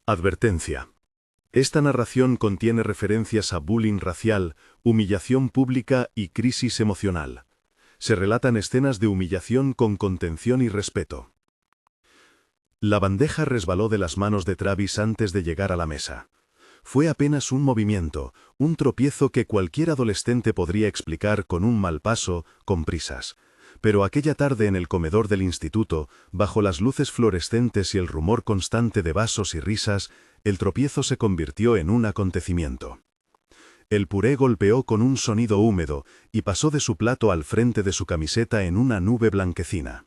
Advertencia. Esta narración contiene referencias a bullying racial, humillación pública y crisis emocional. Se relatan escenas de humillación con contención y respeto. La bandeja resbaló de las manos de Travis antes de llegar a la mesa. Fue apenas un movimiento, un tropiezo que cualquier adolescente podría explicar con un mal paso, con prisas. Pero aquella tarde en el comedor del instituto, bajo las luces fluorescentes y el rumor constante de vasos y risas, el tropiezo se convirtió en un acontecimiento. El puré golpeó con un sonido húmedo y pasó de su plato al frente de su camiseta en una nube blanquecina.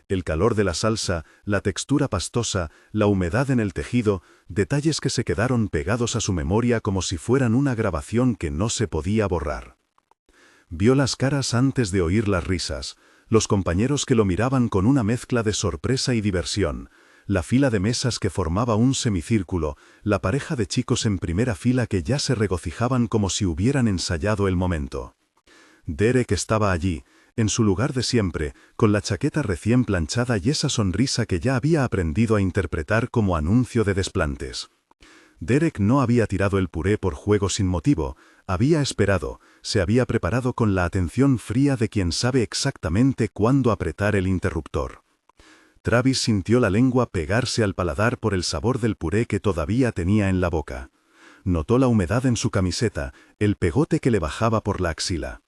El calor de la salsa, la textura pastosa, la humedad en el tejido, detalles que se quedaron pegados a su memoria como si fueran una grabación que no se podía borrar. Vio las caras antes de oír las risas, los compañeros que lo miraban con una mezcla de sorpresa y diversión, la fila de mesas que formaba un semicírculo, la pareja de chicos en primera fila que ya se regocijaban como si hubieran ensayado el momento. Derek estaba allí, en su lugar de siempre, con la chaqueta recién planchada y esa sonrisa que ya había aprendido a interpretar como anuncio de desplantes. Derek no había tirado el puré por juego sin motivo, había esperado, se había preparado con la atención fría de quien sabe exactamente cuándo apretar el interruptor. Travis sintió la lengua pegarse al paladar por el sabor del puré que todavía tenía en la boca. Notó la humedad en su camiseta, el pegote que le bajaba por la axila.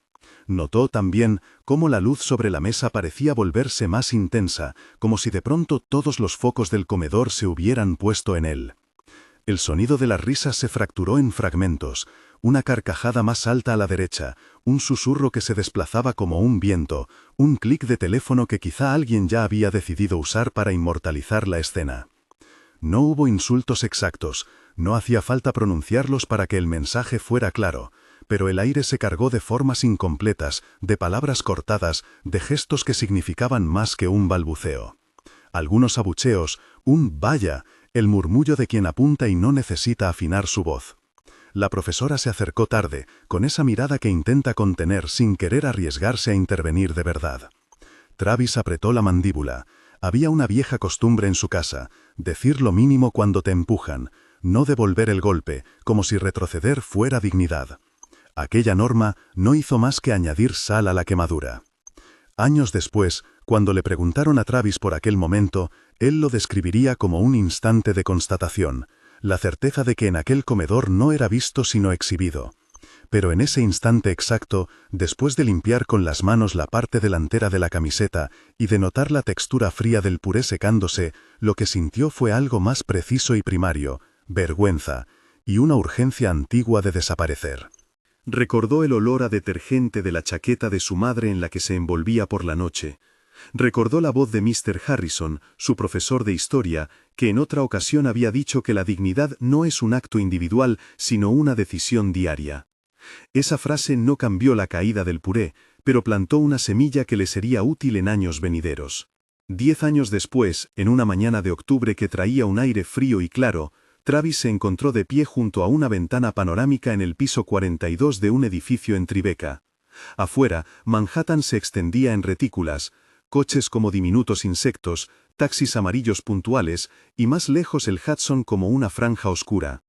Notó también cómo la luz sobre la mesa parecía volverse más intensa, como si de pronto todos los focos del comedor se hubieran puesto en él. El sonido de las risas se fracturó en fragmentos, una carcajada más alta a la derecha, un susurro que se desplazaba como un viento, un clic de teléfono que quizá alguien ya había decidido usar para inmortalizar la escena. No hubo insultos exactos, no hacía falta pronunciarlos para que el mensaje fuera claro, pero el aire se cargó de formas incompletas, de palabras cortadas, de gestos que significaban más que un balbuceo. Algunos abucheos, un «vaya», el murmullo de quien apunta y no necesita afinar su voz. La profesora se acercó tarde, con esa mirada que intenta contener sin querer arriesgarse a intervenir de verdad. Travis apretó la mandíbula. Había una vieja costumbre en su casa, decir lo mínimo cuando te empujan, no devolver el golpe, como si retroceder fuera dignidad. Aquella norma no hizo más que añadir sal a la quemadura. Años después, cuando le preguntaron a Travis por aquel momento, él lo describiría como un instante de constatación, la certeza de que en aquel comedor no era visto sino exhibido. Pero en ese instante exacto, después de limpiar con las manos la parte delantera de la camiseta y de notar la textura fría del puré secándose, lo que sintió fue algo más preciso y primario, vergüenza, y una urgencia antigua de desaparecer. Recordó el olor a detergente de la chaqueta de su madre en la que se envolvía por la noche. Recordó la voz de Mr. Harrison, su profesor de historia, que en otra ocasión había dicho que la dignidad no es un acto individual, sino una decisión diaria. Esa frase no cambió la caída del puré, pero plantó una semilla que le sería útil en años venideros. 10 años después, en una mañana de octubre que traía un aire frío y claro, Travis se encontró de pie junto a una ventana panorámica en el piso 42 de un edificio en Tribeca. Afuera, Manhattan se extendía en retículas, coches como diminutos insectos, taxis amarillos puntuales, y más lejos el Hudson como una franja oscura.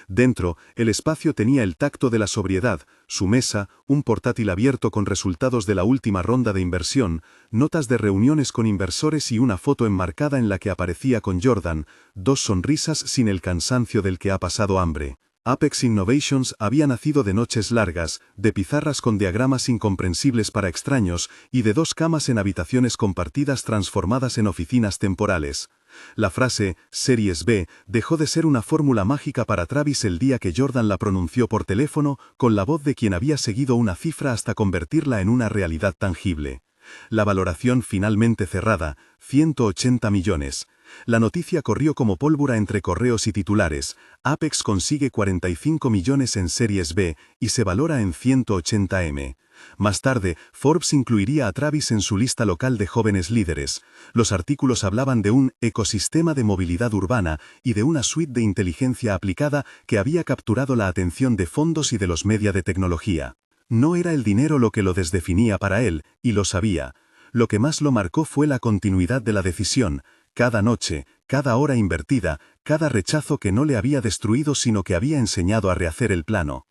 Dentro, el espacio tenía el tacto de la sobriedad, su mesa, un portátil abierto con resultados de la última ronda de inversión, notas de reuniones con inversores y una foto enmarcada en la que aparecía con Jordan, 2 sonrisas sin el cansancio del que ha pasado hambre. Apex Innovations había nacido de noches largas, de pizarras con diagramas incomprensibles para extraños y de 2 camas en habitaciones compartidas transformadas en oficinas temporales. La frase «Series B» dejó de ser una fórmula mágica para Travis el día que Jordan la pronunció por teléfono con la voz de quien había seguido una cifra hasta convertirla en una realidad tangible. La valoración finalmente cerrada, 180 millones. La noticia corrió como pólvora entre correos y titulares. Apex consigue 45 millones en Series B y se valora en 180 M. Más tarde, Forbes incluiría a Travis en su lista local de jóvenes líderes. Los artículos hablaban de un ecosistema de movilidad urbana y de una suite de inteligencia aplicada que había capturado la atención de fondos y de los media de tecnología. No era el dinero lo que lo desdefinía para él, y lo sabía. Lo que más lo marcó fue la continuidad de la decisión, Cada noche, cada hora invertida, cada rechazo que no le había destruido sino que había enseñado a rehacer el plano.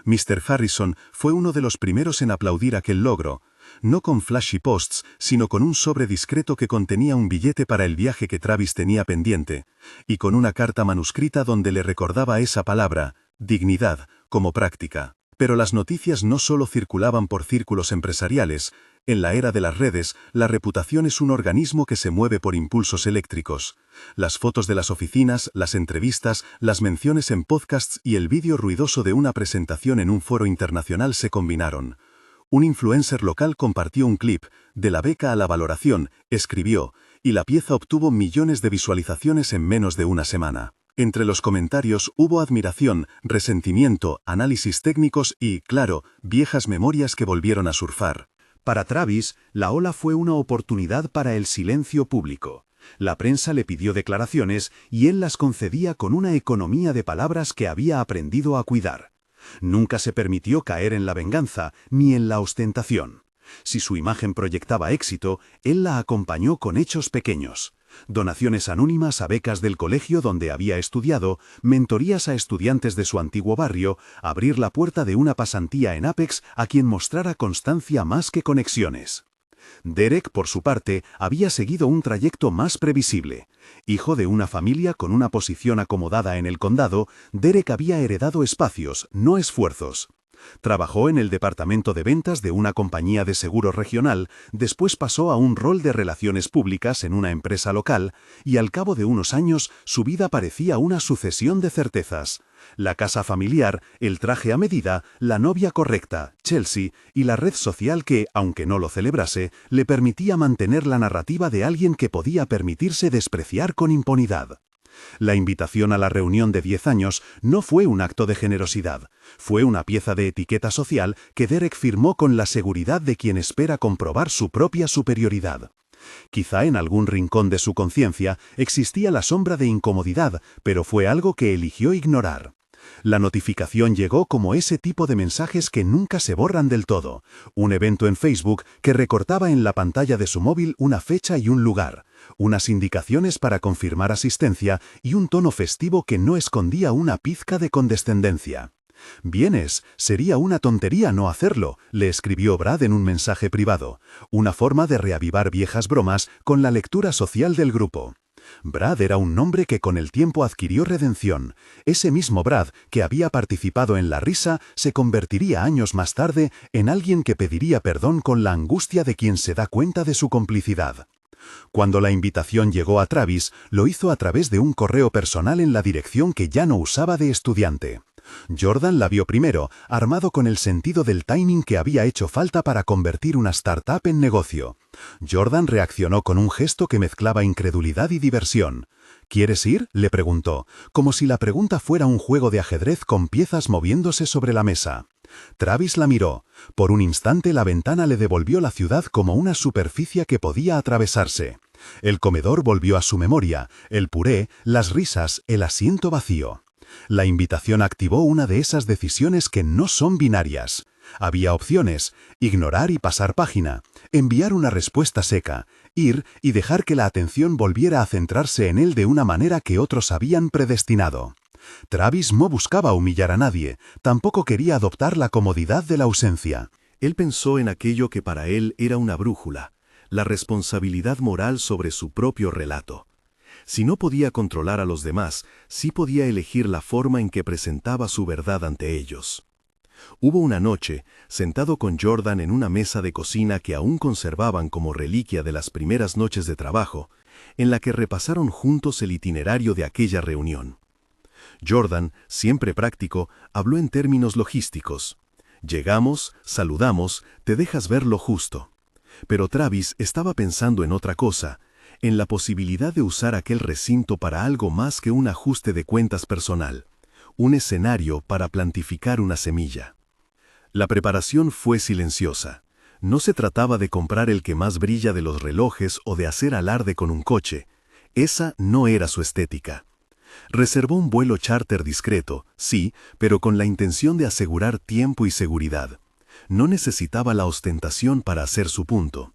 Mr. Harrison fue uno de los primeros en aplaudir aquel logro, no con flashy posts, sino con un sobre discreto que contenía un billete para el viaje que Travis tenía pendiente, y con una carta manuscrita donde le recordaba esa palabra, dignidad, como práctica. Pero las noticias no solo circulaban por círculos empresariales. En la era de las redes, la reputación es un organismo que se mueve por impulsos eléctricos. Las fotos de las oficinas, las entrevistas, las menciones en podcasts y el vídeo ruidoso de una presentación en un foro internacional se combinaron. Un influencer local compartió un clip, de la beca a la valoración, escribió, y la pieza obtuvo millones de visualizaciones en menos de una semana. Entre los comentarios hubo admiración, resentimiento, análisis técnicos y, claro, viejas memorias que volvieron a surfar. Para Travis, la ola fue una oportunidad para el silencio público. La prensa le pidió declaraciones y él las concedía con una economía de palabras que había aprendido a cuidar. Nunca se permitió caer en la venganza ni en la ostentación. Si su imagen proyectaba éxito, él la acompañó con hechos pequeños. Donaciones anónimas a becas del colegio donde había estudiado, mentorías a estudiantes de su antiguo barrio, abrir la puerta de una pasantía en Apex a quien mostrara constancia más que conexiones. Derek, por su parte, había seguido un trayecto más previsible. Hijo de una familia con una posición acomodada en el condado, Derek había heredado espacios, no esfuerzos. Trabajó en el departamento de ventas de una compañía de seguros regional, después pasó a un rol de relaciones públicas en una empresa local, y al cabo de unos años su vida parecía una sucesión de certezas. La casa familiar, el traje a medida, la novia correcta, Chelsea, y la red social que, aunque no lo celebrase, le permitía mantener la narrativa de alguien que podía permitirse despreciar con impunidad. La invitación a la reunión de 10 años no fue un acto de generosidad, fue una pieza de etiqueta social que Derek firmó con la seguridad de quien espera comprobar su propia superioridad. Quizá en algún rincón de su conciencia existía la sombra de incomodidad, pero fue algo que eligió ignorar. La notificación llegó como ese tipo de mensajes que nunca se borran del todo. Un evento en Facebook que recortaba en la pantalla de su móvil una fecha y un lugar, unas indicaciones para confirmar asistencia y un tono festivo que no escondía una pizca de condescendencia. «Vienes, sería una tontería no hacerlo», le escribió Brad en un mensaje privado, una forma de reavivar viejas bromas con la lectura social del grupo. Brad era un nombre que con el tiempo adquirió redención. Ese mismo Brad, que había participado en la risa, se convertiría años más tarde en alguien que pediría perdón con la angustia de quien se da cuenta de su complicidad. Cuando la invitación llegó a Travis, lo hizo a través de un correo personal en la dirección que ya no usaba de estudiante. Jordan la vio primero, armado con el sentido del timing que había hecho falta para convertir una startup en negocio. Jordan reaccionó con un gesto que mezclaba incredulidad y diversión. «¿Quieres ir?», le preguntó, como si la pregunta fuera un juego de ajedrez con piezas moviéndose sobre la mesa. Travis la miró. Por un instante la ventana le devolvió la ciudad como una superficie que podía atravesarse. El comedor volvió a su memoria, el puré, las risas, el asiento vacío. La invitación activó una de esas decisiones que no son binarias. Había opciones: ignorar y pasar página, enviar una respuesta seca, ir y dejar que la atención volviera a centrarse en él de una manera que otros habían predestinado. Travis no buscaba humillar a nadie, tampoco quería adoptar la comodidad de la ausencia. Él pensó en aquello que para él era una brújula, la responsabilidad moral sobre su propio relato. Si no podía controlar a los demás, sí podía elegir la forma en que presentaba su verdad ante ellos. Hubo una noche, sentado con Jordan en una mesa de cocina que aún conservaban como reliquia de las primeras noches de trabajo, en la que repasaron juntos el itinerario de aquella reunión. Jordan, siempre práctico, habló en términos logísticos. Llegamos, saludamos, te dejas ver lo justo. Pero Travis estaba pensando en otra cosa, en la posibilidad de usar aquel recinto para algo más que un ajuste de cuentas personal, un escenario para plantificar una semilla. La preparación fue silenciosa. No se trataba de comprar el que más brilla de los relojes o de hacer alarde con un coche. Esa no era su estética. Reservó un vuelo charter discreto, sí, pero con la intención de asegurar tiempo y seguridad. No necesitaba la ostentación para hacer su punto.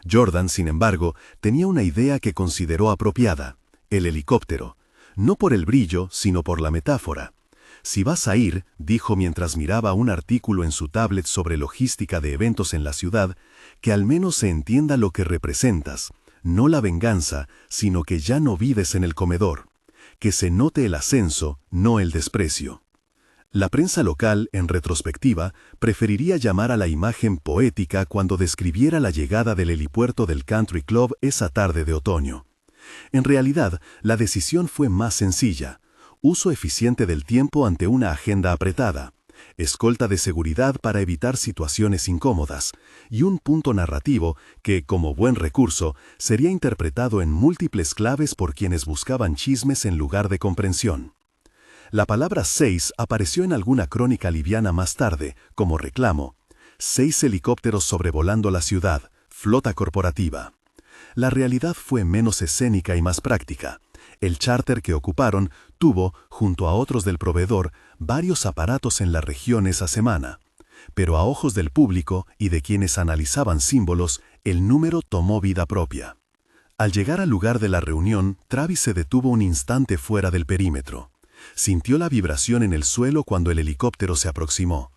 Jordan, sin embargo, tenía una idea que consideró apropiada: el helicóptero. No por el brillo, sino por la metáfora. Si vas a ir, dijo mientras miraba un artículo en su tablet sobre logística de eventos en la ciudad, que al menos se entienda lo que representas, no la venganza, sino que ya no vives en el comedor. Que se note el ascenso, no el desprecio. La prensa local, en retrospectiva, preferiría llamar a la imagen poética cuando describiera la llegada del helipuerto del Country Club esa tarde de otoño. En realidad, la decisión fue más sencilla: uso eficiente del tiempo ante una agenda apretada, escolta de seguridad para evitar situaciones incómodas, y un punto narrativo que, como buen recurso, sería interpretado en múltiples claves por quienes buscaban chismes en lugar de comprensión. La palabra 6 apareció en alguna crónica liviana más tarde, como reclamo: 6 helicópteros sobrevolando la ciudad, flota corporativa. La realidad fue menos escénica y más práctica. El charter que ocuparon tuvo, junto a otros del proveedor, varios aparatos en la región esa semana. Pero a ojos del público y de quienes analizaban símbolos, el número tomó vida propia. Al llegar al lugar de la reunión, Travis se detuvo un instante fuera del perímetro. Sintió la vibración en el suelo cuando el helicóptero se aproximó.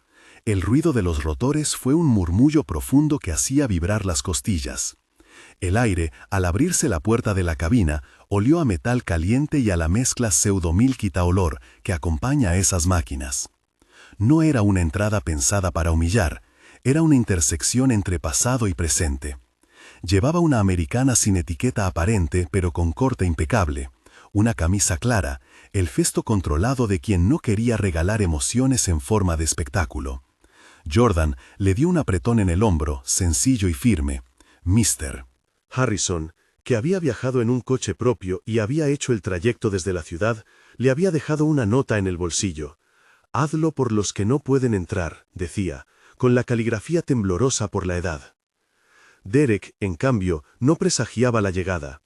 El ruido de los rotores fue un murmullo profundo que hacía vibrar las costillas. El aire, al abrirse la puerta de la cabina, olió a metal caliente y a la mezcla pseudomil quitaolor que acompaña a esas máquinas. No era una entrada pensada para humillar, era una intersección entre pasado y presente. Llevaba una americana sin etiqueta aparente pero con corte impecable, una camisa clara, el gesto controlado de quien no quería regalar emociones en forma de espectáculo. Jordan le dio un apretón en el hombro, sencillo y firme. Mister Harrison, que había viajado en un coche propio y había hecho el trayecto desde la ciudad, le había dejado una nota en el bolsillo. «Hazlo por los que no pueden entrar», decía, con la caligrafía temblorosa por la edad. Derek, en cambio, no presagiaba la llegada.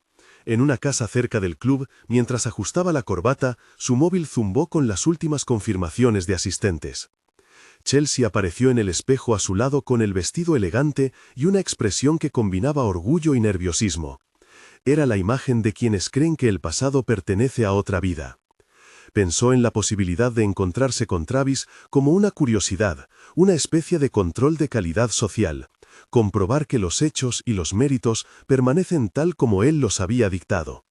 En una casa cerca del club, mientras ajustaba la corbata, su móvil zumbó con las últimas confirmaciones de asistentes. Chelsea apareció en el espejo a su lado con el vestido elegante y una expresión que combinaba orgullo y nerviosismo. Era la imagen de quienes creen que el pasado pertenece a otra vida. Pensó en la posibilidad de encontrarse con Travis como una curiosidad, una especie de control de calidad social, comprobar que los hechos y los méritos permanecen tal como él los había dictado.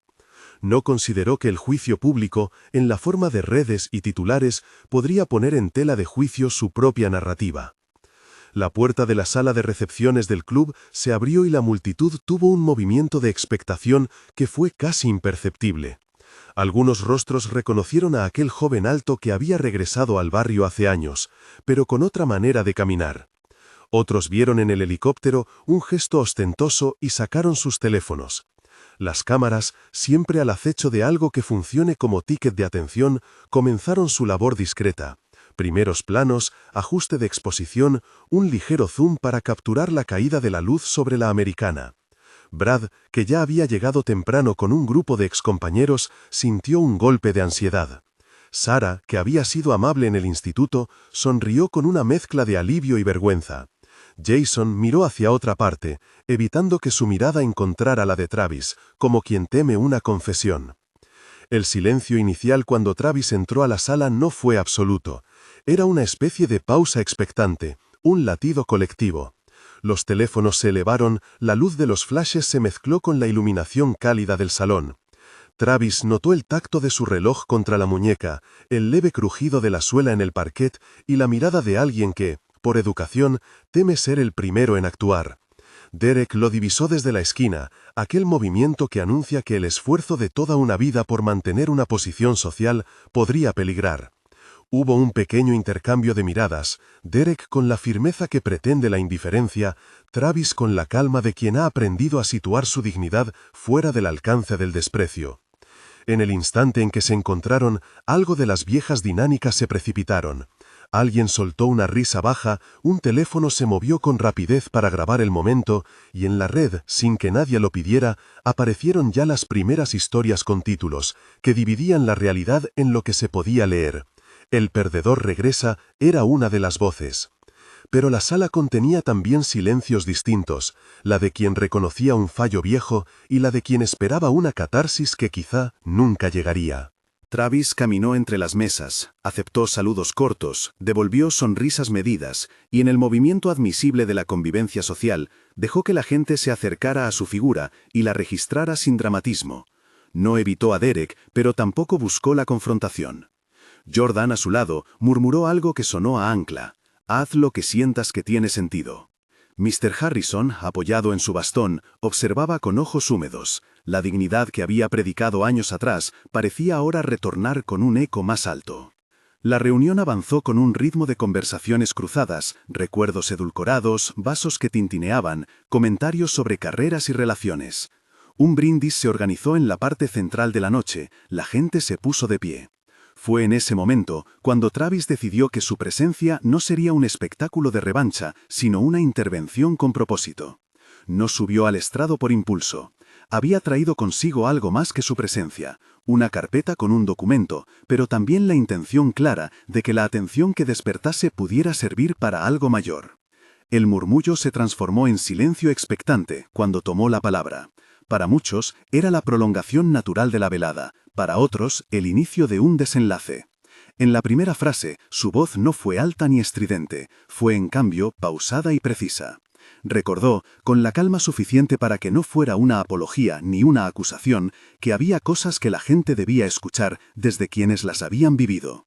No consideró que el juicio público, en la forma de redes y titulares, podría poner en tela de juicio su propia narrativa. La puerta de la sala de recepciones del club se abrió y la multitud tuvo un movimiento de expectación que fue casi imperceptible. Algunos rostros reconocieron a aquel joven alto que había regresado al barrio hace años, pero con otra manera de caminar. Otros vieron en el helicóptero un gesto ostentoso y sacaron sus teléfonos. Las cámaras, siempre al acecho de algo que funcione como ticket de atención, comenzaron su labor discreta. Primeros planos, ajuste de exposición, un ligero zoom para capturar la caída de la luz sobre la americana. Brad, que ya había llegado temprano con un grupo de excompañeros, sintió un golpe de ansiedad. Sarah, que había sido amable en el instituto, sonrió con una mezcla de alivio y vergüenza. Jason miró hacia otra parte, evitando que su mirada encontrara la de Travis, como quien teme una confesión. El silencio inicial cuando Travis entró a la sala no fue absoluto. Era una especie de pausa expectante, un latido colectivo. Los teléfonos se elevaron, la luz de los flashes se mezcló con la iluminación cálida del salón. Travis notó el tacto de su reloj contra la muñeca, el leve crujido de la suela en el parquet y la mirada de alguien que, por educación, teme ser el primero en actuar. Derek lo divisó desde la esquina, aquel movimiento que anuncia que el esfuerzo de toda una vida por mantener una posición social podría peligrar. Hubo un pequeño intercambio de miradas, Derek con la firmeza que pretende la indiferencia, Travis con la calma de quien ha aprendido a situar su dignidad fuera del alcance del desprecio. En el instante en que se encontraron, algo de las viejas dinámicas se precipitaron. Alguien soltó una risa baja, un teléfono se movió con rapidez para grabar el momento, y en la red, sin que nadie lo pidiera, aparecieron ya las primeras historias con títulos, que dividían la realidad en lo que se podía leer. El perdedor regresa era una de las voces. Pero la sala contenía también silencios distintos, la de quien reconocía un fallo viejo y la de quien esperaba una catarsis que quizá nunca llegaría. Travis caminó entre las mesas, aceptó saludos cortos, devolvió sonrisas medidas y en el movimiento admisible de la convivencia social dejó que la gente se acercara a su figura y la registrara sin dramatismo. No evitó a Derek, pero tampoco buscó la confrontación. Jordan, a su lado, murmuró algo que sonó a ancla. Haz lo que sientas que tiene sentido. Mr. Harrison, apoyado en su bastón, observaba con ojos húmedos. La dignidad que había predicado años atrás parecía ahora retornar con un eco más alto. La reunión avanzó con un ritmo de conversaciones cruzadas, recuerdos edulcorados, vasos que tintineaban, comentarios sobre carreras y relaciones. Un brindis se organizó en la parte central de la noche, la gente se puso de pie. Fue en ese momento cuando Travis decidió que su presencia no sería un espectáculo de revancha, sino una intervención con propósito. No subió al estrado por impulso. Había traído consigo algo más que su presencia, una carpeta con un documento, pero también la intención clara de que la atención que despertase pudiera servir para algo mayor. El murmullo se transformó en silencio expectante cuando tomó la palabra. Para muchos era la prolongación natural de la velada, para otros el inicio de un desenlace. En la primera frase, su voz no fue alta ni estridente, fue en cambio pausada y precisa. Recordó, con la calma suficiente para que no fuera una apología ni una acusación, que había cosas que la gente debía escuchar desde quienes las habían vivido.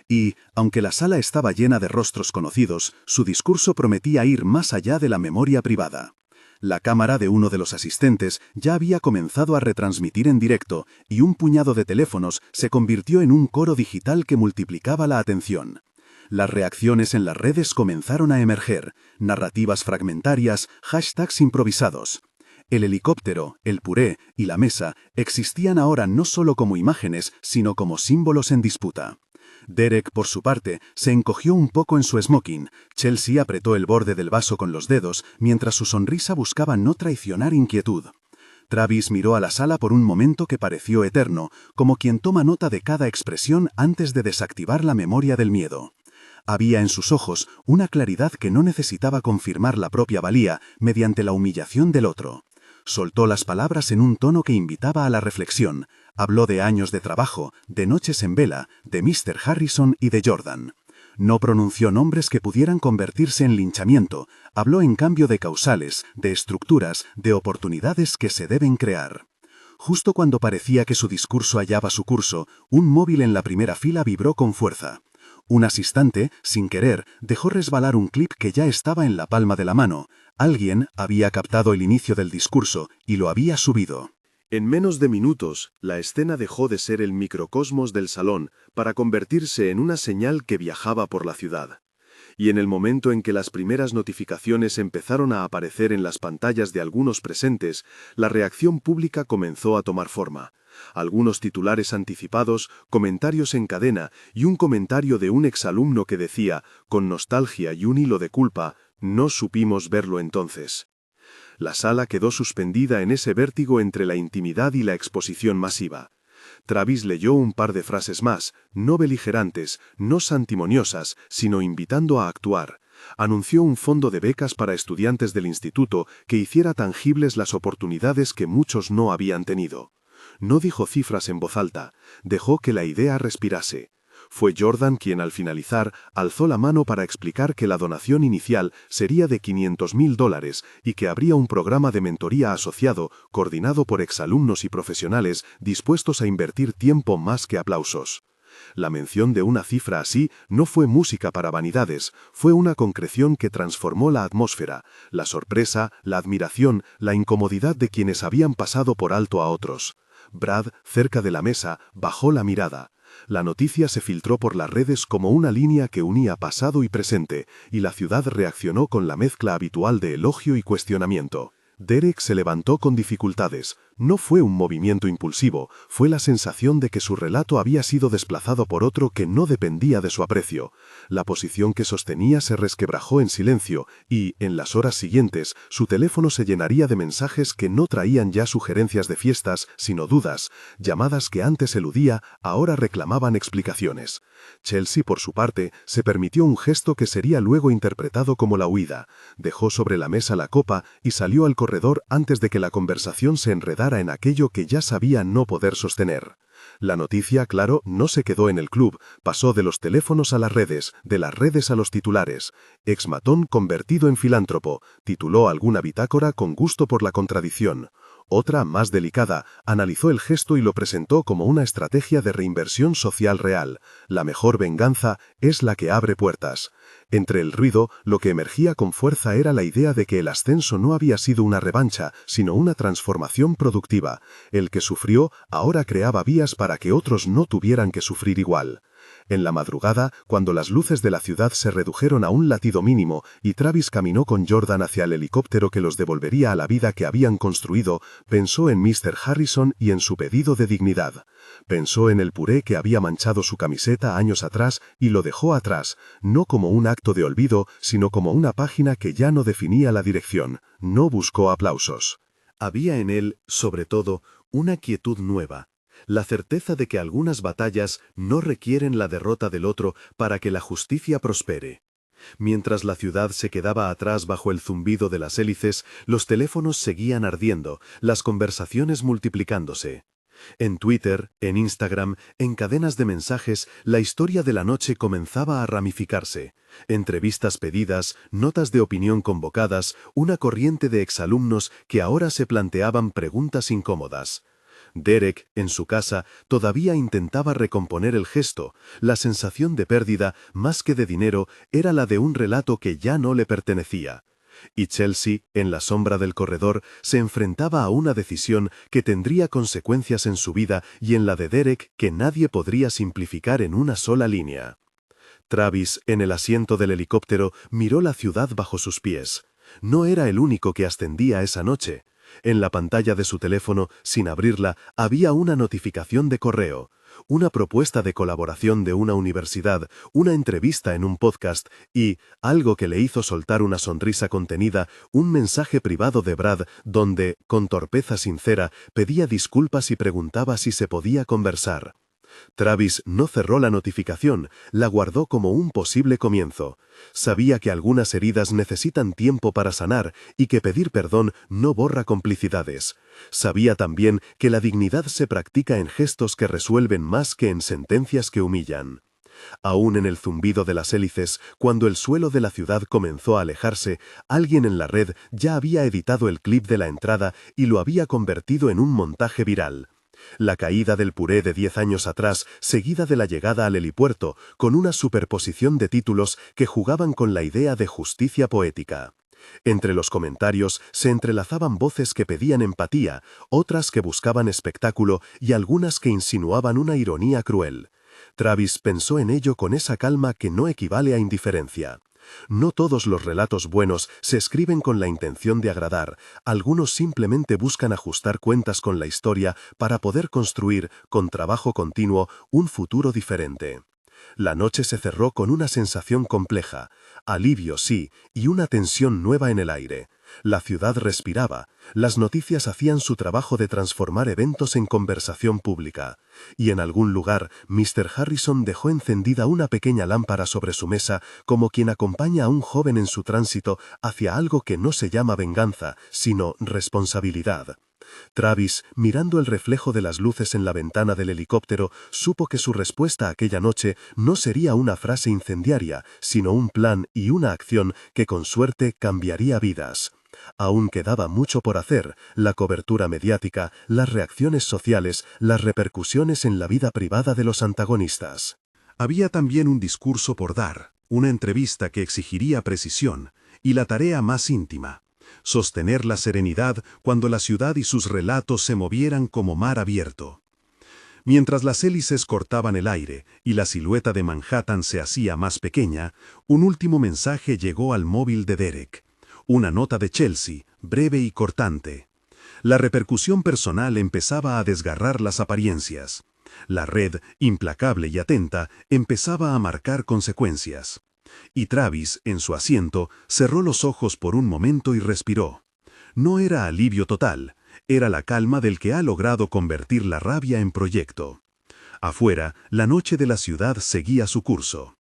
Y, aunque la sala estaba llena de rostros conocidos, su discurso prometía ir más allá de la memoria privada. La cámara de uno de los asistentes ya había comenzado a retransmitir en directo y un puñado de teléfonos se convirtió en un coro digital que multiplicaba la atención. Las reacciones en las redes comenzaron a emerger, narrativas fragmentarias, hashtags improvisados. El helicóptero, el puré y la mesa existían ahora no solo como imágenes, sino como símbolos en disputa. Derek, por su parte, se encogió un poco en su smoking. Chelsea apretó el borde del vaso con los dedos, mientras su sonrisa buscaba no traicionar inquietud. Travis miró a la sala por un momento que pareció eterno, como quien toma nota de cada expresión antes de desactivar la memoria del miedo. Había en sus ojos una claridad que no necesitaba confirmar la propia valía mediante la humillación del otro. Soltó las palabras en un tono que invitaba a la reflexión. Habló de años de trabajo, de noches en vela, de Mr. Harrison y de Jordan. No pronunció nombres que pudieran convertirse en linchamiento. Habló en cambio de causales, de estructuras, de oportunidades que se deben crear. Justo cuando parecía que su discurso hallaba su curso, un móvil en la primera fila vibró con fuerza. Un asistente, sin querer, dejó resbalar un clip que ya estaba en la palma de la mano. Alguien había captado el inicio del discurso y lo había subido. En menos de minutos, la escena dejó de ser el microcosmos del salón para convertirse en una señal que viajaba por la ciudad. Y en el momento en que las primeras notificaciones empezaron a aparecer en las pantallas de algunos presentes, la reacción pública comenzó a tomar forma. Algunos titulares anticipados, comentarios en cadena y un comentario de un exalumno que decía, con nostalgia y un hilo de culpa, no supimos verlo entonces. La sala quedó suspendida en ese vértigo entre la intimidad y la exposición masiva. Travis leyó un par de frases más, no beligerantes, no santimoniosas, sino invitando a actuar. Anunció un fondo de becas para estudiantes del instituto que hiciera tangibles las oportunidades que muchos no habían tenido. No dijo cifras en voz alta, dejó que la idea respirase. Fue Jordan quien al finalizar alzó la mano para explicar que la donación inicial sería de $500,000 y que habría un programa de mentoría asociado, coordinado por exalumnos y profesionales dispuestos a invertir tiempo más que aplausos. La mención de una cifra así no fue música para vanidades, fue una concreción que transformó la atmósfera, la sorpresa, la admiración, la incomodidad de quienes habían pasado por alto a otros. Brad, cerca de la mesa, bajó la mirada. La noticia se filtró por las redes como una línea que unía pasado y presente, y la ciudad reaccionó con la mezcla habitual de elogio y cuestionamiento. Derek se levantó con dificultades, No fue un movimiento impulsivo, fue la sensación de que su relato había sido desplazado por otro que no dependía de su aprecio. La posición que sostenía se resquebrajó en silencio y, en las horas siguientes, su teléfono se llenaría de mensajes que no traían ya sugerencias de fiestas, sino dudas, llamadas que antes eludía, ahora reclamaban explicaciones. Chelsea, por su parte, se permitió un gesto que sería luego interpretado como la huida. Dejó sobre la mesa la copa y salió al corredor antes de que la conversación se enredara en aquello que ya sabía no poder sostener. La noticia, claro, no se quedó en el club, pasó de los teléfonos a las redes, de las redes a los titulares. Ex-matón convertido en filántropo, tituló alguna bitácora con gusto por la contradicción. Otra, más delicada, analizó el gesto y lo presentó como una estrategia de reinversión social real. La mejor venganza es la que abre puertas. Entre el ruido, lo que emergía con fuerza era la idea de que el ascenso no había sido una revancha, sino una transformación productiva. El que sufrió ahora creaba vías para que otros no tuvieran que sufrir igual. En la madrugada, cuando las luces de la ciudad se redujeron a un latido mínimo y Travis caminó con Jordan hacia el helicóptero que los devolvería a la vida que habían construido, pensó en Mr. Harrison y en su pedido de dignidad. Pensó en el puré que había manchado su camiseta años atrás y lo dejó atrás, no como un acto de olvido, sino como una página que ya no definía la dirección. No buscó aplausos. Había en él, sobre todo, una quietud nueva. La certeza de que algunas batallas no requieren la derrota del otro para que la justicia prospere. Mientras la ciudad se quedaba atrás bajo el zumbido de las hélices, los teléfonos seguían ardiendo, las conversaciones multiplicándose. En Twitter, en Instagram, en cadenas de mensajes, la historia de la noche comenzaba a ramificarse. Entrevistas pedidas, notas de opinión convocadas, una corriente de exalumnos que ahora se planteaban preguntas incómodas. Derek, en su casa, todavía intentaba recomponer el gesto. La sensación de pérdida, más que de dinero, era la de un relato que ya no le pertenecía. Y Chelsea, en la sombra del corredor, se enfrentaba a una decisión que tendría consecuencias en su vida y en la de Derek que nadie podría simplificar en una sola línea. Travis, en el asiento del helicóptero, miró la ciudad bajo sus pies. No era el único que ascendía esa noche. En la pantalla de su teléfono, sin abrirla, había una notificación de correo, una propuesta de colaboración de una universidad, una entrevista en un podcast y, algo que le hizo soltar una sonrisa contenida, un mensaje privado de Brad donde, con torpeza sincera, pedía disculpas y preguntaba si se podía conversar. Travis no cerró la notificación, la guardó como un posible comienzo. Sabía que algunas heridas necesitan tiempo para sanar y que pedir perdón no borra complicidades. Sabía también que la dignidad se practica en gestos que resuelven más que en sentencias que humillan. Aún en el zumbido de las hélices, cuando el suelo de la ciudad comenzó a alejarse, alguien en la red ya había editado el clip de la entrada y lo había convertido en un montaje viral. La caída del puré de 10 años atrás, seguida de la llegada al helipuerto, con una superposición de títulos que jugaban con la idea de justicia poética. Entre los comentarios se entrelazaban voces que pedían empatía, otras que buscaban espectáculo y algunas que insinuaban una ironía cruel. Travis pensó en ello con esa calma que no equivale a indiferencia. No todos los relatos buenos se escriben con la intención de agradar, algunos simplemente buscan ajustar cuentas con la historia para poder construir, con trabajo continuo, un futuro diferente. La noche se cerró con una sensación compleja, alivio sí, y una tensión nueva en el aire. La ciudad respiraba, las noticias hacían su trabajo de transformar eventos en conversación pública. Y en algún lugar, Mr. Harrison dejó encendida una pequeña lámpara sobre su mesa como quien acompaña a un joven en su tránsito hacia algo que no se llama venganza, sino responsabilidad. Travis, mirando el reflejo de las luces en la ventana del helicóptero, supo que su respuesta aquella noche no sería una frase incendiaria, sino un plan y una acción que con suerte cambiaría vidas. Aún quedaba mucho por hacer, la cobertura mediática, las reacciones sociales, las repercusiones en la vida privada de los antagonistas. Había también un discurso por dar, una entrevista que exigiría precisión, y la tarea más íntima: sostener la serenidad cuando la ciudad y sus relatos se movieran como mar abierto. Mientras las hélices cortaban el aire y la silueta de Manhattan se hacía más pequeña, un último mensaje llegó al móvil de Derek. Una nota de Chelsea, breve y cortante. La repercusión personal empezaba a desgarrar las apariencias. La red, implacable y atenta, empezaba a marcar consecuencias. Y Travis, en su asiento, cerró los ojos por un momento y respiró. No era alivio total, era la calma del que ha logrado convertir la rabia en proyecto. Afuera, la noche de la ciudad seguía su curso.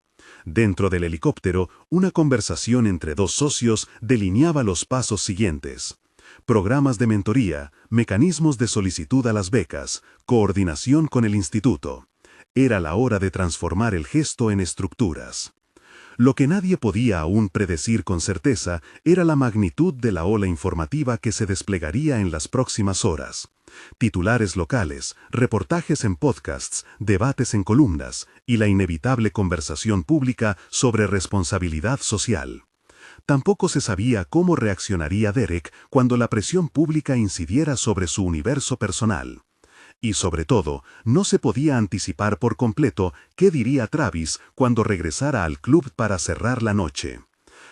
Dentro del helicóptero, una conversación entre dos socios delineaba los pasos siguientes. Programas de mentoría, mecanismos de solicitud a las becas, coordinación con el instituto. Era la hora de transformar el gesto en estructuras. Lo que nadie podía aún predecir con certeza era la magnitud de la ola informativa que se desplegaría en las próximas horas. Titulares locales, reportajes en podcasts, debates en columnas y la inevitable conversación pública sobre responsabilidad social. Tampoco se sabía cómo reaccionaría Derek cuando la presión pública incidiera sobre su universo personal. Y sobre todo, no se podía anticipar por completo qué diría Travis cuando regresara al club para cerrar la noche.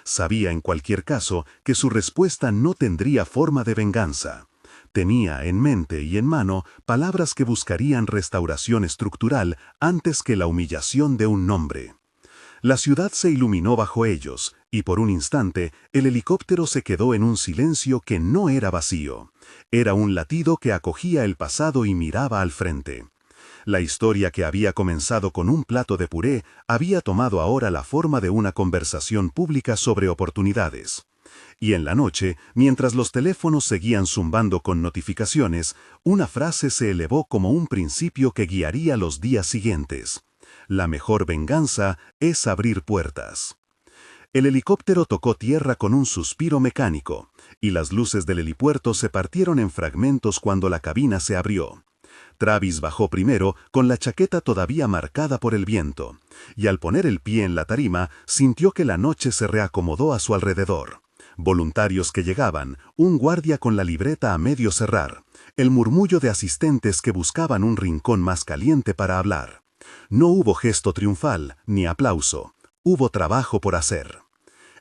Sabía en cualquier caso que su respuesta no tendría forma de venganza. Tenía en mente y en mano palabras que buscarían restauración estructural antes que la humillación de un nombre. La ciudad se iluminó bajo ellos, y por un instante el helicóptero se quedó en un silencio que no era vacío. Era un latido que acogía el pasado y miraba al frente. La historia que había comenzado con un plato de puré había tomado ahora la forma de una conversación pública sobre oportunidades. Y en la noche, mientras los teléfonos seguían zumbando con notificaciones, una frase se elevó como un principio que guiaría los días siguientes. La mejor venganza es abrir puertas. El helicóptero tocó tierra con un suspiro mecánico, y las luces del helipuerto se partieron en fragmentos cuando la cabina se abrió. Travis bajó primero con la chaqueta todavía marcada por el viento, y al poner el pie en la tarima sintió que la noche se reacomodó a su alrededor. Voluntarios que llegaban, un guardia con la libreta a medio cerrar, el murmullo de asistentes que buscaban un rincón más caliente para hablar. No hubo gesto triunfal, ni aplauso. Hubo trabajo por hacer.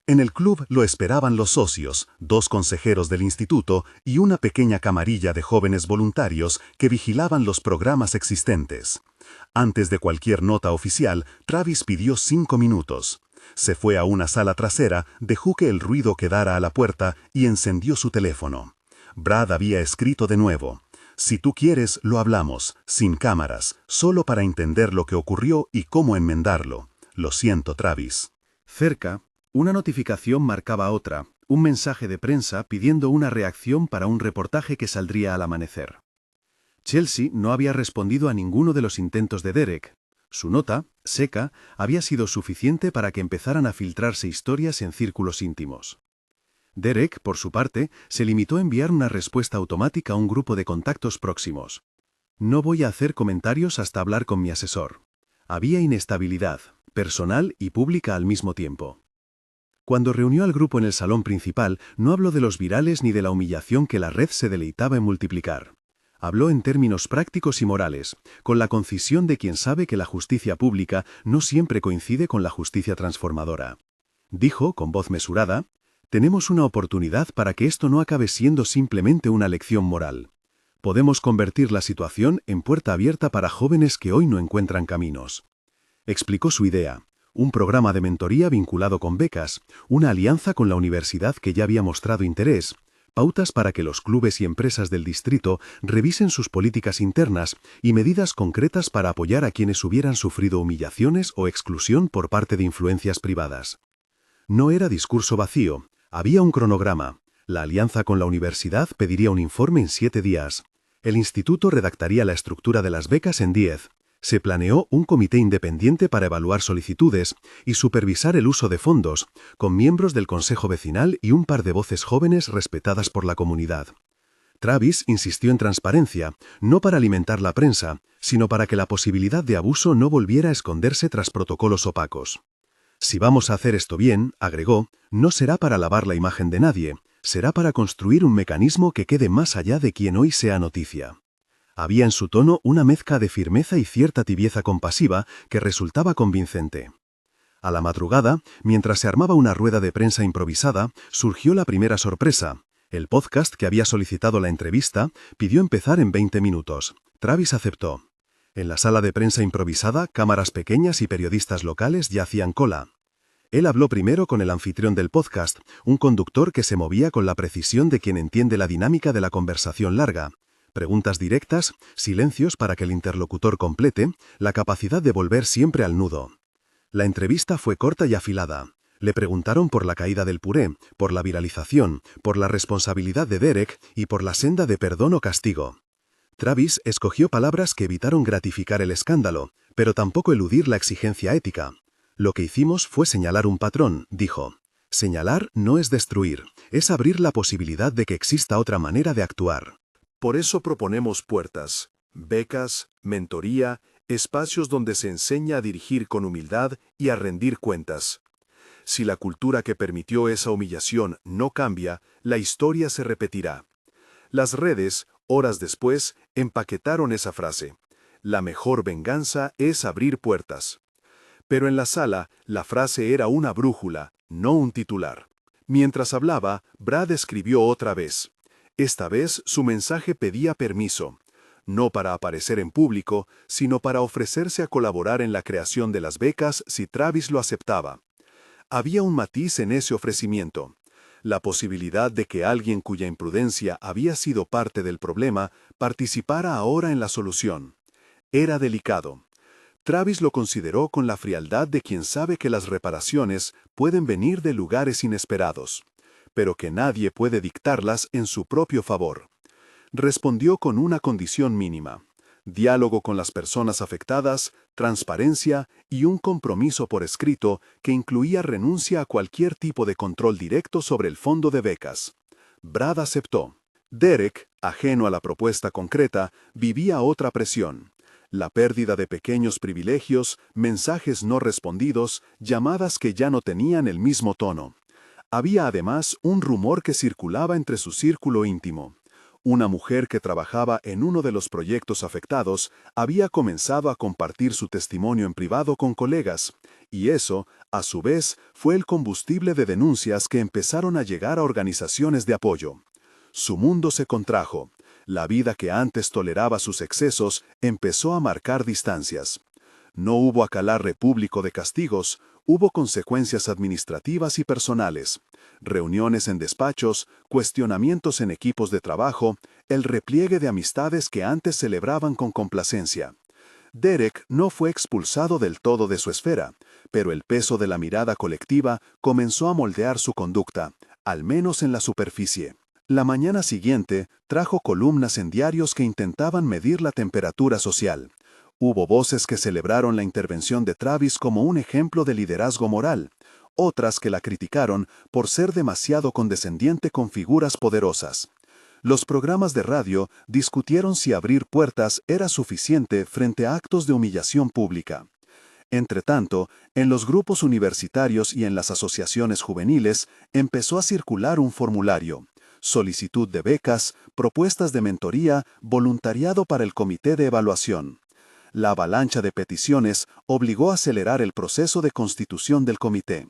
En el club lo esperaban los socios, 2 consejeros del instituto y una pequeña camarilla de jóvenes voluntarios que vigilaban los programas existentes. Antes de cualquier nota oficial, Travis pidió 5 minutos. Se fue a una sala trasera, dejó que el ruido quedara a la puerta y encendió su teléfono. Brad había escrito de nuevo. Si tú quieres, lo hablamos, sin cámaras, solo para entender lo que ocurrió y cómo enmendarlo. Lo siento, Travis. Cerca, una notificación marcaba otra, un mensaje de prensa pidiendo una reacción para un reportaje que saldría al amanecer. Chelsea no había respondido a ninguno de los intentos de Derek. Su nota, seca, había sido suficiente para que empezaran a filtrarse historias en círculos íntimos. Derek, por su parte, se limitó a enviar una respuesta automática a un grupo de contactos próximos. No voy a hacer comentarios hasta hablar con mi asesor. Había inestabilidad, personal y pública al mismo tiempo. Cuando reunió al grupo en el salón principal, no habló de los virales ni de la humillación que la red se deleitaba en multiplicar. Habló en términos prácticos y morales, con la concisión de quien sabe que la justicia pública no siempre coincide con la justicia transformadora. Dijo, con voz mesurada, «Tenemos una oportunidad para que esto no acabe siendo simplemente una lección moral. Podemos convertir la situación en puerta abierta para jóvenes que hoy no encuentran caminos». Explicó su idea. Un programa de mentoría vinculado con becas, una alianza con la universidad que ya había mostrado interés, pautas para que los clubes y empresas del distrito revisen sus políticas internas y medidas concretas para apoyar a quienes hubieran sufrido humillaciones o exclusión por parte de influencias privadas. No era discurso vacío, había un cronograma. La alianza con la universidad pediría un informe en 7 días. El instituto redactaría la estructura de las becas en 10. Se planeó un comité independiente para evaluar solicitudes y supervisar el uso de fondos, con miembros del consejo vecinal y un par de voces jóvenes respetadas por la comunidad. Travis insistió en transparencia, no para alimentar la prensa, sino para que la posibilidad de abuso no volviera a esconderse tras protocolos opacos. Si vamos a hacer esto bien, agregó, no será para lavar la imagen de nadie, será para construir un mecanismo que quede más allá de quien hoy sea noticia. Había en su tono una mezcla de firmeza y cierta tibieza compasiva que resultaba convincente. A la madrugada, mientras se armaba una rueda de prensa improvisada, surgió la primera sorpresa. El podcast que había solicitado la entrevista pidió empezar en 20 minutos. Travis aceptó. En la sala de prensa improvisada, cámaras pequeñas y periodistas locales ya hacían cola. Él habló primero con el anfitrión del podcast, un conductor que se movía con la precisión de quien entiende la dinámica de la conversación larga. Preguntas directas, silencios para que el interlocutor complete, la capacidad de volver siempre al nudo. La entrevista fue corta y afilada. Le preguntaron por la caída del puré, por la viralización, por la responsabilidad de Derek y por la senda de perdón o castigo. Travis escogió palabras que evitaron gratificar el escándalo, pero tampoco eludir la exigencia ética. Lo que hicimos fue señalar un patrón, dijo. Señalar no es destruir, es abrir la posibilidad de que exista otra manera de actuar. Por eso proponemos puertas, becas, mentoría, espacios donde se enseña a dirigir con humildad y a rendir cuentas. Si la cultura que permitió esa humillación no cambia, la historia se repetirá. Las redes, horas después, empaquetaron esa frase. La mejor venganza es abrir puertas. Pero en la sala, la frase era una brújula, no un titular. Mientras hablaba, Brad escribió otra vez. Esta vez su mensaje pedía permiso, no para aparecer en público, sino para ofrecerse a colaborar en la creación de las becas si Travis lo aceptaba. Había un matiz en ese ofrecimiento. La posibilidad de que alguien cuya imprudencia había sido parte del problema participara ahora en la solución. Era delicado. Travis lo consideró con la frialdad de quien sabe que las reparaciones pueden venir de lugares inesperados, pero que nadie puede dictarlas en su propio favor. Respondió con una condición mínima: diálogo con las personas afectadas, transparencia y un compromiso por escrito que incluía renuncia a cualquier tipo de control directo sobre el fondo de becas. Brad aceptó. Derek, ajeno a la propuesta concreta, vivía otra presión. La pérdida de pequeños privilegios, mensajes no respondidos, llamadas que ya no tenían el mismo tono. Había además un rumor que circulaba entre su círculo íntimo. Una mujer que trabajaba en uno de los proyectos afectados había comenzado a compartir su testimonio en privado con colegas, y eso, a su vez, fue el combustible de denuncias que empezaron a llegar a organizaciones de apoyo. Su mundo se contrajo. La vida que antes toleraba sus excesos empezó a marcar distancias. No hubo acalarre público de castigos, hubo consecuencias administrativas y personales. Reuniones en despachos, cuestionamientos en equipos de trabajo, el repliegue de amistades que antes celebraban con complacencia. Derek no fue expulsado del todo de su esfera, pero el peso de la mirada colectiva comenzó a moldear su conducta, al menos en la superficie. La mañana siguiente trajo columnas en diarios que intentaban medir la temperatura social. Hubo voces que celebraron la intervención de Travis como un ejemplo de liderazgo moral, otras que la criticaron por ser demasiado condescendiente con figuras poderosas. Los programas de radio discutieron si abrir puertas era suficiente frente a actos de humillación pública. Entretanto, en los grupos universitarios y en las asociaciones juveniles empezó a circular un formulario: solicitud de becas, propuestas de mentoría, voluntariado para el comité de evaluación. La avalancha de peticiones obligó a acelerar el proceso de constitución del comité.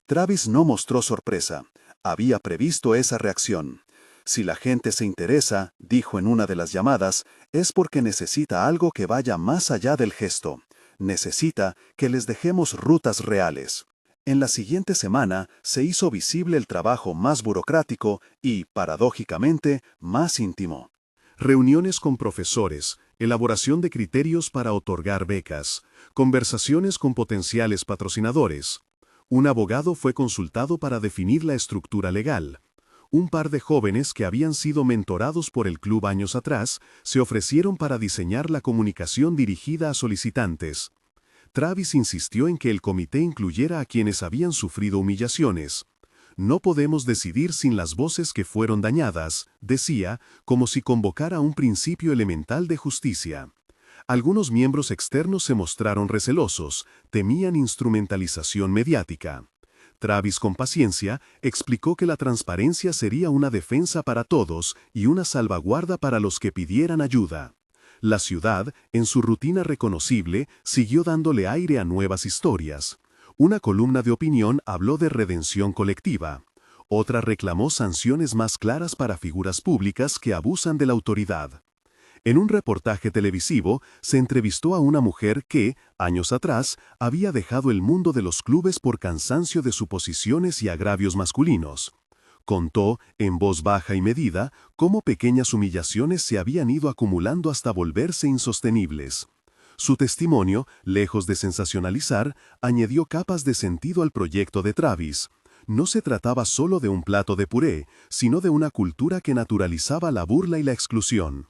Travis no mostró sorpresa. Había previsto esa reacción. Si la gente se interesa, dijo en una de las llamadas, es porque necesita algo que vaya más allá del gesto. Necesita que les dejemos rutas reales. En la siguiente semana se hizo visible el trabajo más burocrático y, paradójicamente, más íntimo. Reuniones con profesores, elaboración de criterios para otorgar becas, conversaciones con potenciales patrocinadores. Un abogado fue consultado para definir la estructura legal. Un par de jóvenes que habían sido mentorados por el club años atrás se ofrecieron para diseñar la comunicación dirigida a solicitantes. Travis insistió en que el comité incluyera a quienes habían sufrido humillaciones. No podemos decidir sin las voces que fueron dañadas, decía, como si convocara un principio elemental de justicia. Algunos miembros externos se mostraron recelosos, temían instrumentalización mediática. Travis, con paciencia, explicó que la transparencia sería una defensa para todos y una salvaguarda para los que pidieran ayuda. La ciudad, en su rutina reconocible, siguió dándole aire a nuevas historias. Una columna de opinión habló de redención colectiva. Otra reclamó sanciones más claras para figuras públicas que abusan de la autoridad. En un reportaje televisivo, se entrevistó a una mujer que, años atrás, había dejado el mundo de los clubes por cansancio de suposiciones y agravios masculinos. Contó, en voz baja y medida, cómo pequeñas humillaciones se habían ido acumulando hasta volverse insostenibles. Su testimonio, lejos de sensacionalizar, añadió capas de sentido al proyecto de Travis. No se trataba solo de un plato de puré, sino de una cultura que naturalizaba la burla y la exclusión.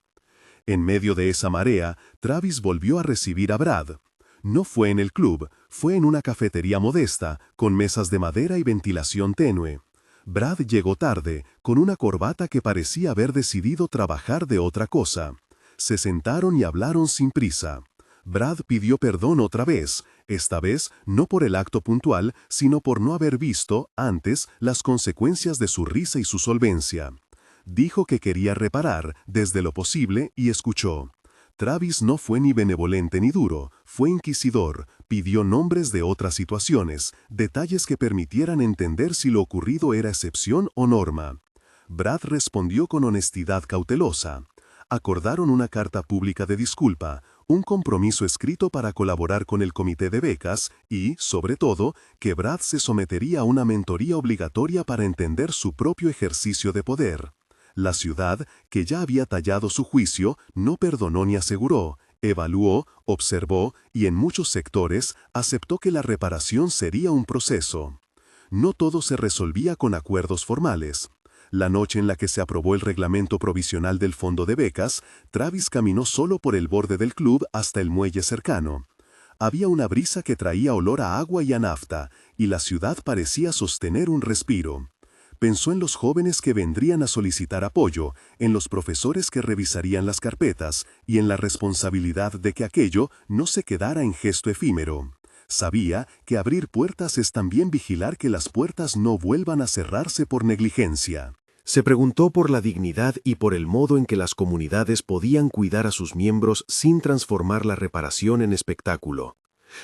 En medio de esa marea, Travis volvió a recibir a Brad. No fue en el club, fue en una cafetería modesta, con mesas de madera y ventilación tenue. Brad llegó tarde, con una corbata que parecía haber decidido trabajar de otra cosa. Se sentaron y hablaron sin prisa. Brad pidió perdón otra vez, esta vez no por el acto puntual, sino por no haber visto, antes, las consecuencias de su risa y su solvencia. Dijo que quería reparar, desde lo posible, y escuchó. Travis no fue ni benevolente ni duro, fue inquisidor, pidió nombres de otras situaciones, detalles que permitieran entender si lo ocurrido era excepción o norma. Brad respondió con honestidad cautelosa. Acordaron una carta pública de disculpa, un compromiso escrito para colaborar con el comité de becas y, sobre todo, que Brad se sometería a una mentoría obligatoria para entender su propio ejercicio de poder. La ciudad, que ya había tallado su juicio, no perdonó ni aseguró, evaluó, observó y en muchos sectores aceptó que la reparación sería un proceso. No todo se resolvía con acuerdos formales. La noche en la que se aprobó el reglamento provisional del fondo de becas, Travis caminó solo por el borde del club hasta el muelle cercano. Había una brisa que traía olor a agua y a nafta, y la ciudad parecía sostener un respiro. Pensó en los jóvenes que vendrían a solicitar apoyo, en los profesores que revisarían las carpetas y en la responsabilidad de que aquello no se quedara en gesto efímero. Sabía que abrir puertas es también vigilar que las puertas no vuelvan a cerrarse por negligencia. Se preguntó por la dignidad y por el modo en que las comunidades podían cuidar a sus miembros sin transformar la reparación en espectáculo.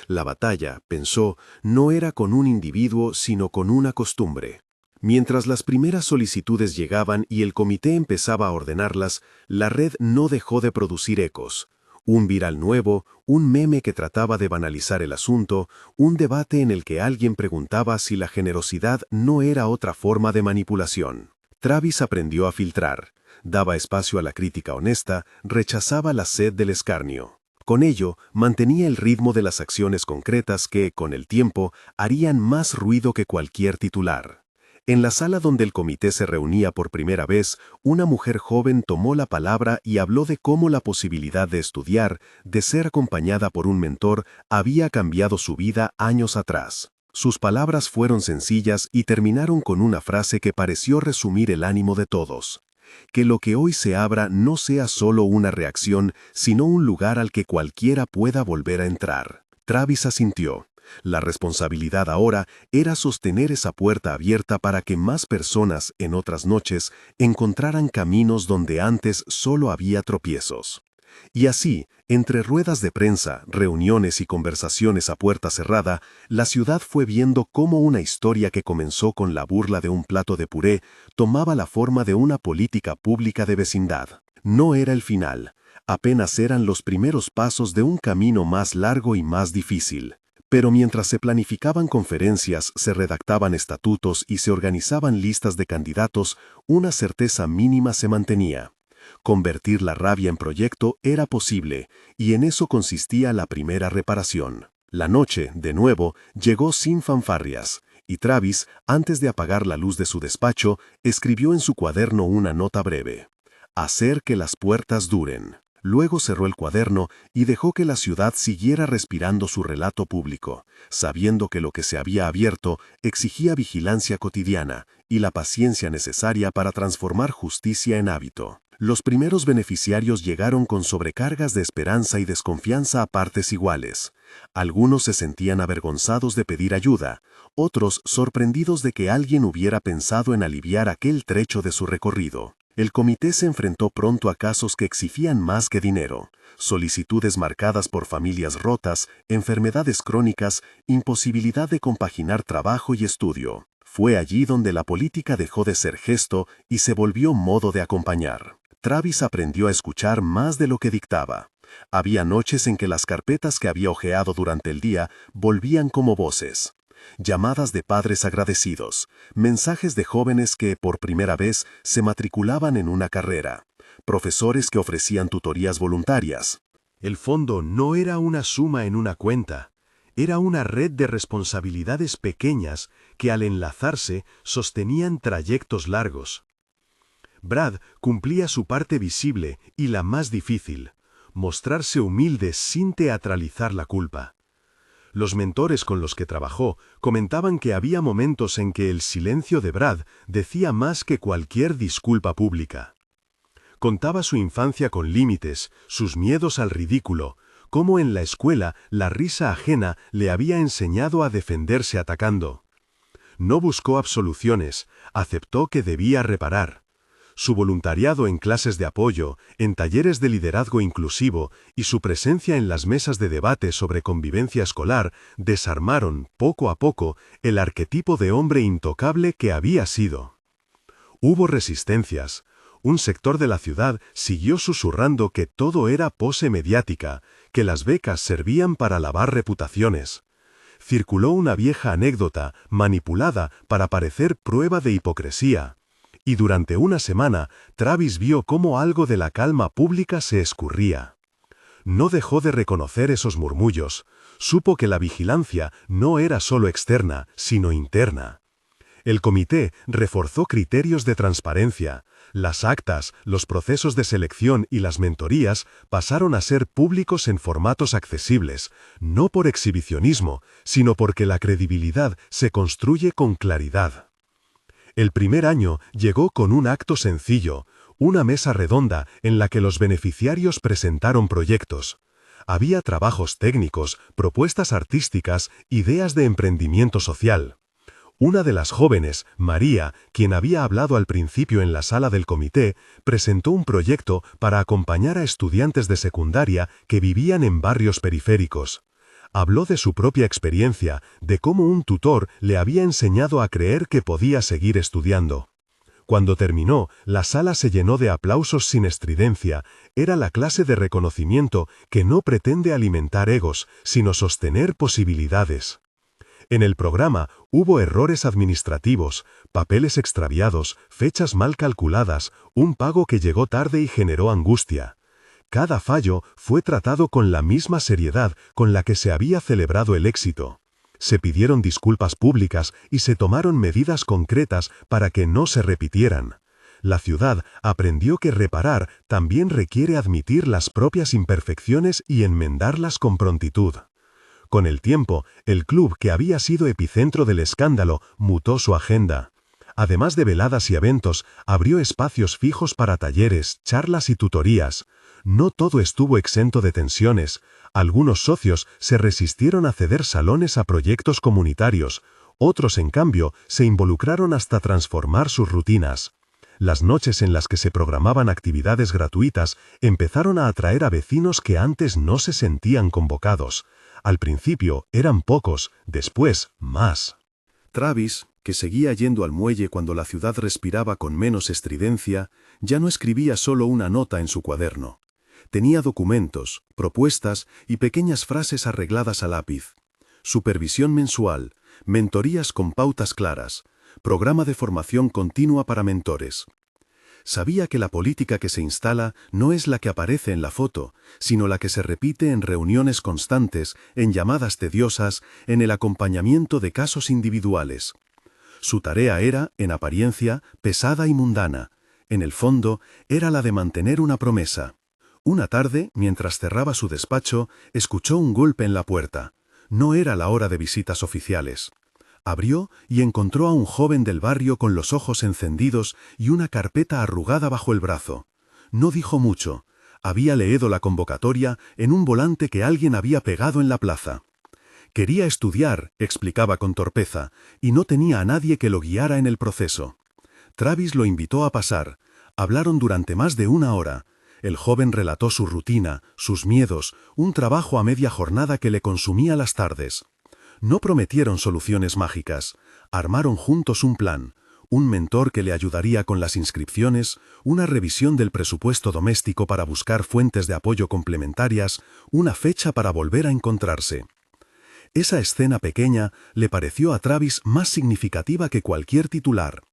La batalla, pensó, no era con un individuo sino con una costumbre. Mientras las primeras solicitudes llegaban y el comité empezaba a ordenarlas, la red no dejó de producir ecos. Un viral nuevo, un meme que trataba de banalizar el asunto, un debate en el que alguien preguntaba si la generosidad no era otra forma de manipulación. Travis aprendió a filtrar, daba espacio a la crítica honesta, rechazaba la sed del escarnio. Con ello, mantenía el ritmo de las acciones concretas que, con el tiempo, harían más ruido que cualquier titular. En la sala donde el comité se reunía por primera vez, una mujer joven tomó la palabra y habló de cómo la posibilidad de estudiar, de ser acompañada por un mentor, había cambiado su vida años atrás. Sus palabras fueron sencillas y terminaron con una frase que pareció resumir el ánimo de todos. Que lo que hoy se abra no sea solo una reacción, sino un lugar al que cualquiera pueda volver a entrar. Travis asintió. La responsabilidad ahora era sostener esa puerta abierta para que más personas, en otras noches, encontraran caminos donde antes solo había tropiezos. Y así, entre ruedas de prensa, reuniones y conversaciones a puerta cerrada, la ciudad fue viendo cómo una historia que comenzó con la burla de un plato de puré tomaba la forma de una política pública de vecindad. No era el final, apenas eran los primeros pasos de un camino más largo y más difícil. Pero mientras se planificaban conferencias, se redactaban estatutos y se organizaban listas de candidatos, una certeza mínima se mantenía. Convertir la rabia en proyecto era posible, y en eso consistía la primera reparación. La noche, de nuevo, llegó sin fanfarrias, y Travis, antes de apagar la luz de su despacho, escribió en su cuaderno una nota breve. Hacer que las puertas duren. Luego cerró el cuaderno y dejó que la ciudad siguiera respirando su relato público, sabiendo que lo que se había abierto exigía vigilancia cotidiana y la paciencia necesaria para transformar justicia en hábito. Los primeros beneficiarios llegaron con sobrecargas de esperanza y desconfianza a partes iguales. Algunos se sentían avergonzados de pedir ayuda, otros sorprendidos de que alguien hubiera pensado en aliviar aquel trecho de su recorrido. El comité se enfrentó pronto a casos que exigían más que dinero, solicitudes marcadas por familias rotas, enfermedades crónicas, imposibilidad de compaginar trabajo y estudio. Fue allí donde la política dejó de ser gesto y se volvió modo de acompañar. Travis aprendió a escuchar más de lo que dictaba. Había noches en que las carpetas que había hojeado durante el día volvían como voces. Llamadas de padres agradecidos, mensajes de jóvenes que por primera vez se matriculaban en una carrera, profesores que ofrecían tutorías voluntarias. El fondo no era una suma en una cuenta, era una red de responsabilidades pequeñas que al enlazarse sostenían trayectos largos. Brad cumplía su parte visible y la más difícil, mostrarse humilde sin teatralizar la culpa. Los mentores con los que trabajó comentaban que había momentos en que el silencio de Brad decía más que cualquier disculpa pública. Contaba su infancia con límites, sus miedos al ridículo, cómo en la escuela la risa ajena le había enseñado a defenderse atacando. No buscó absoluciones, aceptó que debía reparar. Su voluntariado en clases de apoyo, en talleres de liderazgo inclusivo y su presencia en las mesas de debate sobre convivencia escolar desarmaron, poco a poco, el arquetipo de hombre intocable que había sido. Hubo resistencias. Un sector de la ciudad siguió susurrando que todo era pose mediática, que las becas servían para lavar reputaciones. Circuló una vieja anécdota manipulada para parecer prueba de hipocresía. Y durante una semana, Travis vio cómo algo de la calma pública se escurría. No dejó de reconocer esos murmullos. Supo que la vigilancia no era solo externa, sino interna. El comité reforzó criterios de transparencia. Las actas, los procesos de selección y las mentorías pasaron a ser públicos en formatos accesibles, no por exhibicionismo, sino porque la credibilidad se construye con claridad. El primer año llegó con un acto sencillo, una mesa redonda en la que los beneficiarios presentaron proyectos. Había trabajos técnicos, propuestas artísticas, ideas de emprendimiento social. Una de las jóvenes, María, quien había hablado al principio en la sala del comité, presentó un proyecto para acompañar a estudiantes de secundaria que vivían en barrios periféricos. Habló de su propia experiencia, de cómo un tutor le había enseñado a creer que podía seguir estudiando. Cuando terminó, la sala se llenó de aplausos sin estridencia. Era la clase de reconocimiento que no pretende alimentar egos, sino sostener posibilidades. En el programa hubo errores administrativos, papeles extraviados, fechas mal calculadas, un pago que llegó tarde y generó angustia. Cada fallo fue tratado con la misma seriedad con la que se había celebrado el éxito. Se pidieron disculpas públicas y se tomaron medidas concretas para que no se repitieran. La ciudad aprendió que reparar también requiere admitir las propias imperfecciones y enmendarlas con prontitud. Con el tiempo, el club que había sido epicentro del escándalo mutó su agenda. Además de veladas y eventos, abrió espacios fijos para talleres, charlas y tutorías. No todo estuvo exento de tensiones. Algunos socios se resistieron a ceder salones a proyectos comunitarios. Otros, en cambio, se involucraron hasta transformar sus rutinas. Las noches en las que se programaban actividades gratuitas empezaron a atraer a vecinos que antes no se sentían convocados. Al principio eran pocos, después más. Travis, que seguía yendo al muelle cuando la ciudad respiraba con menos estridencia, ya no escribía solo una nota en su cuaderno. Tenía documentos, propuestas y pequeñas frases arregladas a lápiz. Supervisión mensual, mentorías con pautas claras, programa de formación continua para mentores. Sabía que la política que se instala no es la que aparece en la foto, sino la que se repite en reuniones constantes, en llamadas tediosas, en el acompañamiento de casos individuales. Su tarea era, en apariencia, pesada y mundana. En el fondo, era la de mantener una promesa. Una tarde, mientras cerraba su despacho, escuchó un golpe en la puerta. No era la hora de visitas oficiales. Abrió y encontró a un joven del barrio con los ojos encendidos y una carpeta arrugada bajo el brazo. No dijo mucho. Había leído la convocatoria en un volante que alguien había pegado en la plaza. Quería estudiar, explicaba con torpeza, y no tenía a nadie que lo guiara en el proceso. Travis lo invitó a pasar. Hablaron durante más de una hora. El joven relató su rutina, sus miedos, un trabajo a media jornada que le consumía las tardes. No prometieron soluciones mágicas, armaron juntos un plan, un mentor que le ayudaría con las inscripciones, una revisión del presupuesto doméstico para buscar fuentes de apoyo complementarias, una fecha para volver a encontrarse. Esa escena pequeña le pareció a Travis más significativa que cualquier titular.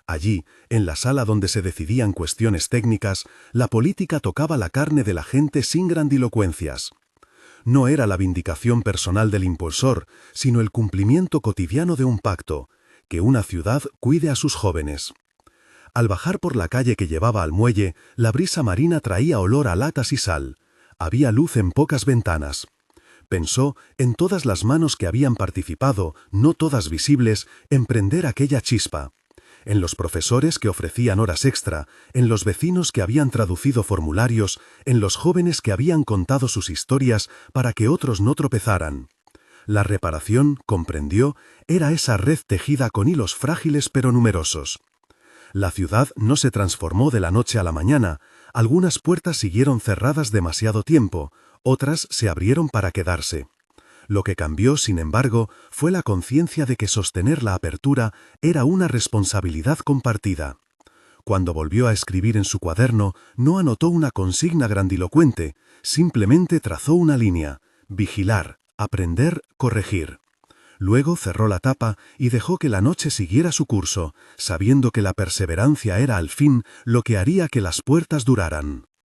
Allí, en la sala donde se decidían cuestiones técnicas, la política tocaba la carne de la gente sin grandilocuencias. No era la vindicación personal del impulsor, sino el cumplimiento cotidiano de un pacto, que una ciudad cuide a sus jóvenes. Al bajar por la calle que llevaba al muelle, la brisa marina traía olor a latas y sal. Había luz en pocas ventanas. Pensó en todas las manos que habían participado, no todas visibles, en prender aquella chispa. En los profesores que ofrecían horas extra, en los vecinos que habían traducido formularios, en los jóvenes que habían contado sus historias para que otros no tropezaran. La reparación, comprendió, era esa red tejida con hilos frágiles pero numerosos. La ciudad no se transformó de la noche a la mañana, algunas puertas siguieron cerradas demasiado tiempo, otras se abrieron para quedarse. Lo que cambió, sin embargo, fue la conciencia de que sostener la apertura era una responsabilidad compartida. Cuando volvió a escribir en su cuaderno, no anotó una consigna grandilocuente, simplemente trazó una línea: vigilar, aprender, corregir. Luego cerró la tapa y dejó que la noche siguiera su curso, sabiendo que la perseverancia era al fin lo que haría que las puertas duraran.